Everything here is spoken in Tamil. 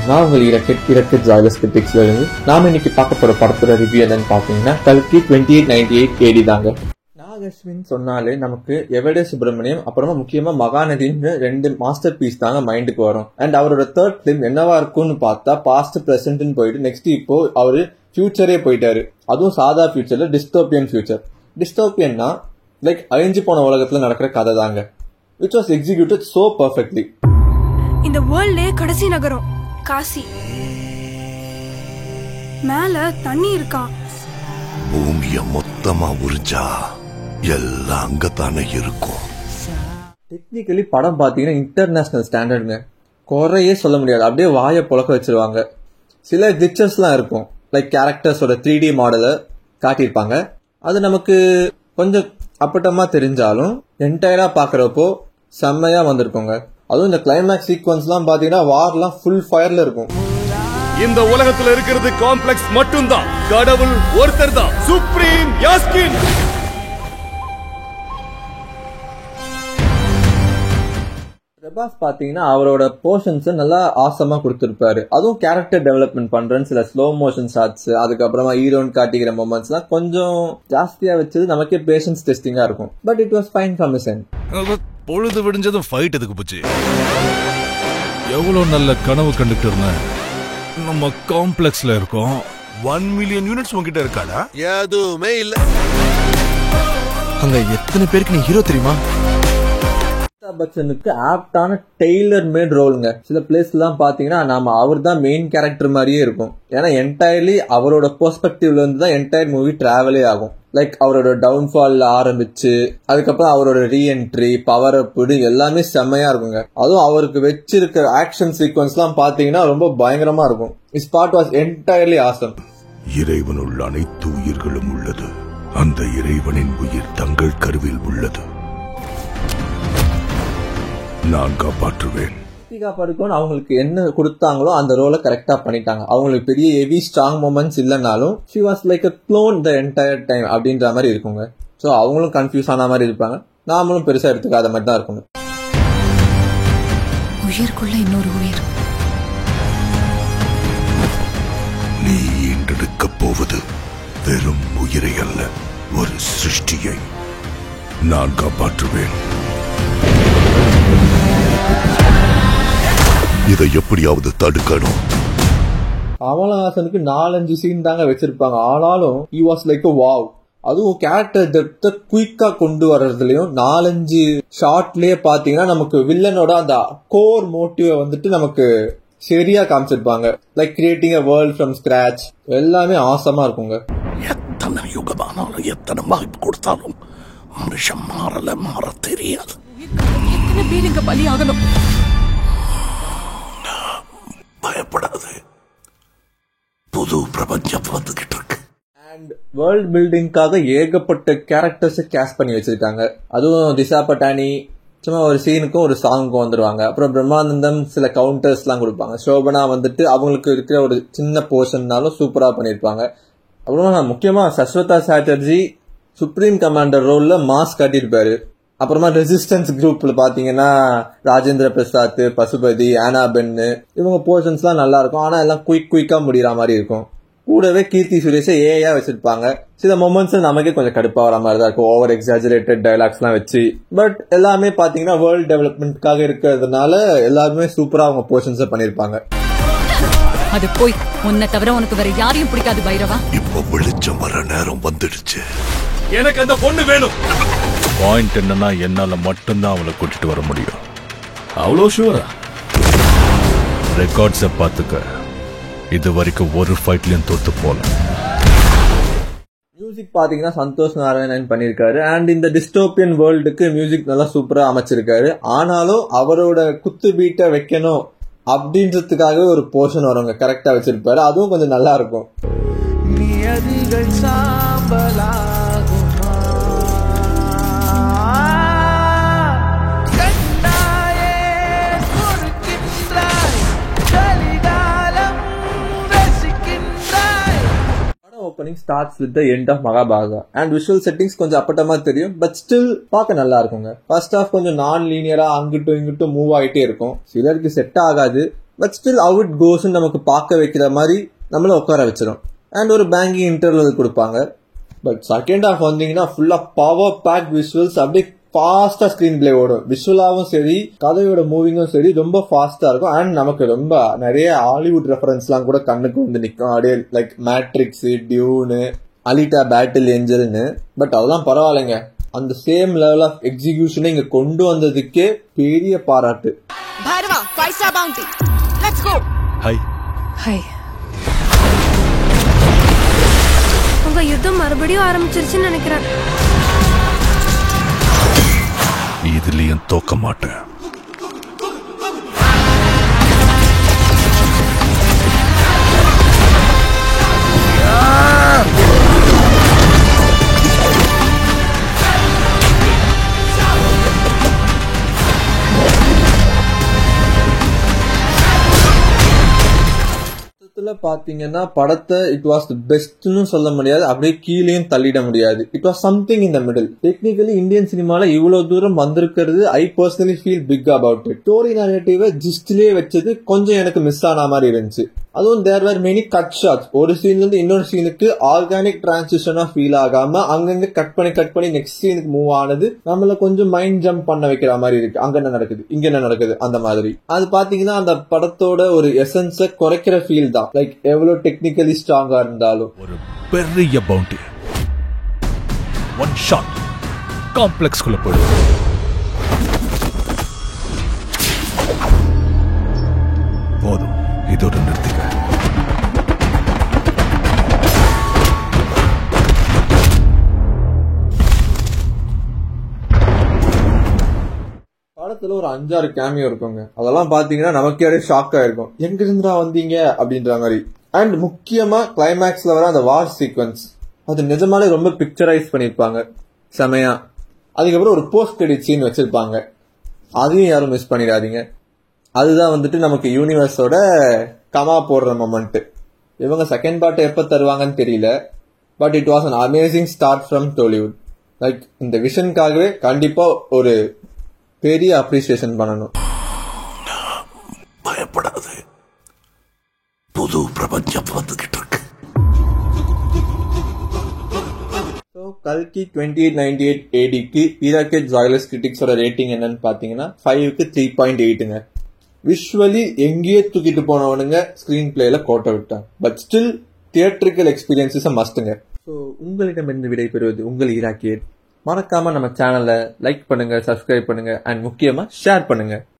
நான் உங்கள் இறக்க ஜாய்லஸ் கிரிட்டிக்ஸ்ல இருந்து நாம இன்னைக்கு பார்க்க போற படத்தோட ரிவ்யூ என்னன்னு பாத்தீங்கன்னா கல்கி 2898 AD தாங்க. நாகஸ்வின் சொன்னாலே நமக்கு எவடே சுப்பிரமணியம் அப்புறமா முக்கியமா மகாநதின்னு 2 மாஸ்டர் பீஸ் தாங்க மைண்டுக்கு வரும். அண்ட் அவரோட தேர்ட் பிலிம் என்னவா இருக்கும்னு பார்த்தா பாஸ்ட் பிரசன்ட்னு போயிட்டு நெக்ஸ்ட் இப்போ அவரு ஃபியூச்சரே போயிட்டாரு. அதுவும் சாதா ஃபியூச்சர்ல டிஸ்டோபியன் ஃபியூச்சர். டிஸ்டோபியன்னா லைக் அழிஞ்சு போன உலகத்துல நடக்கிற கதை தாங்க. Which was executed so perfectly. இந்த வேர்ல்ட்லயே கடைசி நகரம் காசி. மேல தண்ணி இருக்கா? பூமிய மொத்தமா உறிஞ்சா எல்லாம் அங்கத்தானே இருக்கும். டெக்னிக்கலி படம் பாத்தீங்கன்னா இன்டர்நேஷனல் ஸ்டாண்டர்டுங்க. குறையே சொல்ல முடியாது. அப்படியே வாயை புழக்க வச்சிருவாங்க. சில கிளிச்சஸ்லாம் இருக்கும். லைக் கேரக்டர்ஸோட 3D மாடலை காட்டியிருப்பாங்க. அது நமக்கு கொஞ்சம் அப்பட்டமா தெரிஞ்சாலும் என்டையரா பாக்குறப்போ செம்மையா வந்திருக்குங்க. அதுவும் இந்த கிளைமேக்ஸ் சீக்வன்ஸ்லாம் பாத்தீங்கன்னா வார்லாம் ஃபுல் ஃபயர்ல இருக்கும். இந்த உலகத்துல இருக்கிறது காம்ப்ளெக்ஸ் மட்டும்தான். கடவுள் ஒருத்தர் தான், சுப்ரீம் யாஸ்கின். பிரபாஸ் பாத்தீங்கன்னா அவரோட போர்ஷன்ஸ் நல்லா ஆசமா கொடுத்திருப்பாரு. அதுவும் கேரக்டர் டெவலப்மெண்ட் பண்றேன்னு சில ஸ்லோ மோஷன் ஷாட்ஸ், அதுக்கப்புறமா ஹீரோன் காட்டிக்கிற மொமெண்ட்ஸ் எல்லாம் கொஞ்சம் ஜாஸ்தியா வச்சது நமக்கே பேஷன்ஸ் டெஸ்டிங்கா இருக்கும். But it was fine from his end. பொழுது விடிஞ்சதும் ஃபைட் எதுக்கு போச்சு? எவ்வளவு நல்ல கனவு கண்டுட்டு இருந்தேன். நம்ம காம்ப்ளெக்ஸ்ல இருக்கோம். 1 மில்லியன் யூனிட்ஸ் உங்ககிட்ட இருக்காடா? எதுவுமே இல்ல. அங்க எத்தனை பேருக்கு நீ ஹீரோ தெரியுமா? பச்சனுக்கு ஆப்டான டெய்லர் மேட் ரோலுங்க. சில பிளேஸ் எல்லாம் பாத்தீங்கன்னா நாம அவர் தான் மெயின் கேரக்டர் மாதிரியே இருக்கும். ஏன்னா என்டையர்லி அவரோட பெர்ஸ்பெக்டிவ்ல இருந்து தான் என்டையர் மூவி டிராவலே ஆகும். லைக் அவரோட டவுன்ஃபால்ல ஆரம்பிச்சு அதுக்கப்புறம் அவரோட ரீஎன்ட்ரி, பவர் அப் எல்லாமே செம்மையா இருக்குங்க. அதுவும் அவருக்கு வச்சிருக்க ஆக்ஷன் சீக்வன்ஸ் எல்லாம் பாத்தீங்கன்னா ரொம்ப பயங்கரமா இருக்கும். Is part was entirely awesome. இறைவனுள்ள அனைத்து உயிர்களும் உள்ளது. அந்த இறைவனின் உயிர் தங்கள் கருவில் உள்ளது. நான் காப்பாற்றுவேன். அவங்களுக்கு என்ன கொடுத்தாங்களோ அந்த ரோலை கரெக்டா பண்ணிட்டாங்க. அவங்களுக்கு பெரிய ஹெவி ஸ்ட்ராங் மொமெண்ட்ஸ் இல்லைனாலும் she was like a clone the entire time அப்படின்ற மாதிரி இருக்குங்க. ஸோ அவங்களும் கன்ஃபியூஸ் ஆன மாதிரி இருப்பாங்க. நாமளும் பெருசா எடுத்துக்காத மாதிரி தான் இருக்குங்க. உயிருக்குள்ள இன்னொரு உயிர். நீ ஈண்டெடுக்க போவது வெறும் உயிரை அல்ல, ஒரு சிருஷ்டியை. நான் காப்பாற்றுவேன். இதை எப்படியாவது தடுக்கணும். கமலஹாசனுக்கு 4-5 சீன் தாங்க வச்சிருப்பாங்க. ஆனாலும் he was like a wow. அதுவும் கேரக்டர் டெப்த குயிக்கா கொண்டு வர்றதுலயும் 4-5 ஷார்ட்லயே பாத்தீங்கன்னா நமக்கு வில்லனோட அந்த கோர் மோட்டிவ் வந்துட்டு நமக்கு சரியா காமிச்சிருப்பாங்க. Like creating a world from scratch. எல்லாமே ஆசமா இருக்குங்க. எத்தனை யுகமானாலும் எத்தனை வாய்ப்பு கொடுத்தாலும் மனுஷன் மாற தெரியாது. எத்தனை பேர் இங்க பலி ஆகணும்? பயப்படாது. புது பிரபஞ்சம் வந்துகிட்டு இருக்கு. அண்ட் வேர்ல்ட் பில்டிங்காக ஏகப்பட்ட கேரக்டர்ஸ் கேஸ்ட் பண்ணி வச்சிருக்காங்க. அதுவும் திசா பட்டானி சும்மா ஒரு சீனுக்கும் ஒரு சாங்குக்கும் வந்துருவாங்க. அப்புறம் பிரம்மானந்தம் சில கவுண்டர்ஸ் எல்லாம் கொடுப்பாங்க. சோபனா வந்துட்டு அவங்களுக்கு இருக்கிற ஒரு சின்ன போர்ஷன்னாலும் சூப்பரா பண்ணிருப்பாங்க. அப்புறமா முக்கியமா சஸ்வதா சாட்டர்ஜி சுப்ரீம் கமாண்டர் ரோல்ல மாஸ் காட்டியிருப்பாரு. அப்புறமா ரெசிஸ்டன்ஸ் குரூப்ல பாத்தீங்கன்னா ராஜேந்திர பிரசாத், பசுபதி, ஆனாபென்னு இவங்க போர்ஷன்ஸ் எல்லாம் நல்லா இருக்கும். ஆனா எல்லாம் குயிக்கா முடிகிற மாதிரி இருக்கும். கூடவே கீர்த்தி சுரேஷ ஏயா வச்சிருப்பாங்க. சில மொமெண்ட்ஸ் நமக்கே கொஞ்சம் கடுப்பா வர மாதிரி தான் இருக்கும். ஓவர் எக்ஸாஜரேட்டட் டைலாக்ஸ் எல்லாம் வச்சு. பட் எல்லாமே பாத்தீங்கன்னா வேர்ல்ட் டெவலப்மெண்ட்காக இருக்கிறதுனால எல்லாருமே சூப்பரா அவங்க போர்ஷன்ஸ் பண்ணிருப்பாங்க. அது போய் உன்னை தவிர உனக்கு வேற யாரையும் பிடிக்காது பைரவா. இப்போ வெளிச்சம் வர நேரம் வந்துடுச்சு. எனக்கு அந்த பொண்ணு வேணும். பாயிண்ட் என்னன்னா என்னால மட்டும்தான் அவளை கூட்டிட்டு வர முடியும். அவ்வளோ ஷூரா? ரெக்கார்ட்ஸை பார்த்துக்க. இது வரைக்கும் ஒரு ஃபைட்லயும் தோத்து போல. மியூசிக் பாத்தீங்கன்னா சந்தோஷ் நாராயணன் பண்ணிருக்காரு. அண்ட் இந்த டிஸ்டோபியன் வேர்ல்டுக்கு மியூசிக் நல்லா சூப்பரா அமைச்சிருக்காரு. ஆனாலும் அவரோட குத்து பீட்டை வைக்கணும் அப்படின்றதுக்காகவே ஒரு போர்ஷன் வருவாங்க கரெக்டா வச்சிருப்பாரு. அதுவும் கொஞ்சம் நல்லா இருக்கும். opening starts with the end of Mahabharata and visual settings கொஞ்சம் அப்பட்டமா தெரியும். பட் ஸ்டில் பார்க்க நல்லா இருக்குங்க. ஃபர்ஸ்ட் ஹாஃப் கொஞ்சம் நான் லீனியரா அங்கிட்டும் இங்கிட்டும் மூவ் ஆகிட்டே இருக்கும். சிலருக்கு செட் ஆகாது. But still how it goes நமக்கு பார்க்க வைக்கிற மாதிரி நம்மள உட்கார வச்சிடும். அண்ட் ஒரு பேங்கிங் இன்டர்வல் கொடுப்பாங்க. பட் செகண்ட் ஹாஃப் வந்தீங்கன்னா ஃபுல்லா பவர் பேக் விஷுவல்ஸ், அப்படியே ஃபாஸ்டா ஸ்கிரீன் பிளே ஓடும். விஷுவலாவும் சரி, கதையோட மூவிங்கும் சரி, ரொம்ப ஃபாஸ்டா இருக்கும். அண்ட் நமக்கு ரொம்ப நிறைய ஹாலிவுட் ரெஃபரன்ஸ் எல்லாம் கூட கண்ணுக்கு வந்து நிற்கும். அப்படியே லைக் மேட்ரிக்ஸ், டியூனு, அலிட்டா பேட்டில் ஏஞ்சல்னு. பட் அதெல்லாம் பரவாயில்லைங்க, அந்த சேம் லெவல் ஆஃப் எக்ஸிகியூஷனை இங்க கொண்டு வந்ததுக்கே பெரிய பாராட்டு. Bhairava, 5-star bounty. Let's go. Hi. High. உங்க யுத்தம் மறுபடியும் ஆரம்பிச்சிருச்சுன்னு நினைக்கிறேன். இதுலயும் தோக்க மாட்டேன். பாத்தீங்கன்னா படத்தை இட் வாஸ் தி பெஸ்ட்னு சொல்ல முடியாது, அப்படியே கீழேயும் தள்ளிட முடியாது. It was something in the middle. Technically Indian சினிமால இவ்வளவு தூரம் வந்திருக்கிறது I personally feel big about it. Story narrative ஜிஸ்ட்லயே வச்சது கொஞ்சம் எனக்கு மிஸ் ஆன மாதிரி இருந்துச்சு. அதுவும் there were many cut shots. ஒரு சீன்ல இருந்து இன்னொரு சீனுக்கு ஆர்கானிக் டிரான்சிஷனா ஃபீல் ஆகாம அங்கங்க கட் பண்ணி நெக்ஸ்ட் சீனுக்கு மூவ் ஆனது நம்மள கொஞ்சம் மைண்ட் ஜம்ப் பண்ண வைக்கிற மாதிரி இருக்கு. அங்க என்ன நடக்குது, இங்க என்ன நடக்குது, அந்த மாதிரி. அது பாத்தீங்கன்னா அந்த படத்தோட ஒரு எசன்ஸ குறைக்கிற ஃபீல் தான். லைக் எவ்வளவு டெக்னிக்கலி ஸ்ட்ராங்கா இருந்தாலும் ஒரு பெரிய பவுண்டி ஒன் ஷாட் காம்ப்ளெக்ஸ் குள்ள போயிடும். போதும், இதோட நிறுத்திக்க. படத்துல ஒரு 5-6 கேமியோ இருக்குங்க. அதெல்லாம் பாத்தீங்கன்னா நமக்கே ஷாக் ஆயிருக்கும், எங்க இருந்துடா வந்தீங்க அப்படின்ற மாதிரி. அண்ட் முக்கியமா கிளைமேக்ஸ்ல வர அந்த வார் சீக்வன்ஸ், அது நிஜமாலே ரொம்ப பிக்சரைஸ் பண்ணிருப்பாங்க செமையா. அதுக்கப்புறம் ஒரு போஸ்ட் கிரெடிட் சீன் வச்சிருப்பாங்க, அதையும் யாரும் மிஸ் பண்ணிடாதீங்க. அதுதான் வந்துட்டு நமக்கு யூனிவர்ஸோட கமா போடுற மொமெண்ட். இவங்க செகண்ட் பார்ட் எப்ப தருவாங்கன்னு தெரியல. But it was an amazing start from Tollywood. Like இந்த விஷனுக்காகவே கண்டிப்பா ஒரு பெரிய அப்ரிசியேஷன் பண்ணணும். பயப்படாது, புது பிரபஞ்சம் வந்துகிட்டு இருக்கு. கல்கி 2898 ADக்கு ஈராக்கெட் ஜாய்லஸ் கிரிட்டிக்ஸோட ரேட்டிங் என்னன்னு பாத்தீங்கன்னா 5க்கு 3.8ங்க. விஷுவலி எங்கேயே தூக்கிட்டு போனவனுங்க ஸ்கிரீன் பிளேல கோட்டை விட்டாங்க. பட் ஸ்டில் தியேட்டரிக்கல் எக்ஸ்பீரியன்ஸ் மஸ்ட்டுங்க. ஸோ உங்களிடமிருந்து விடைபெறுவது உங்கள் ஈராக்கெட். மறக்காம நம்ம சேனலை லைக் பண்ணுங்க, சப்ஸ்கிரைப் பண்ணுங்க, அண்ட் முக்கியமா ஷேர் பண்ணுங்க.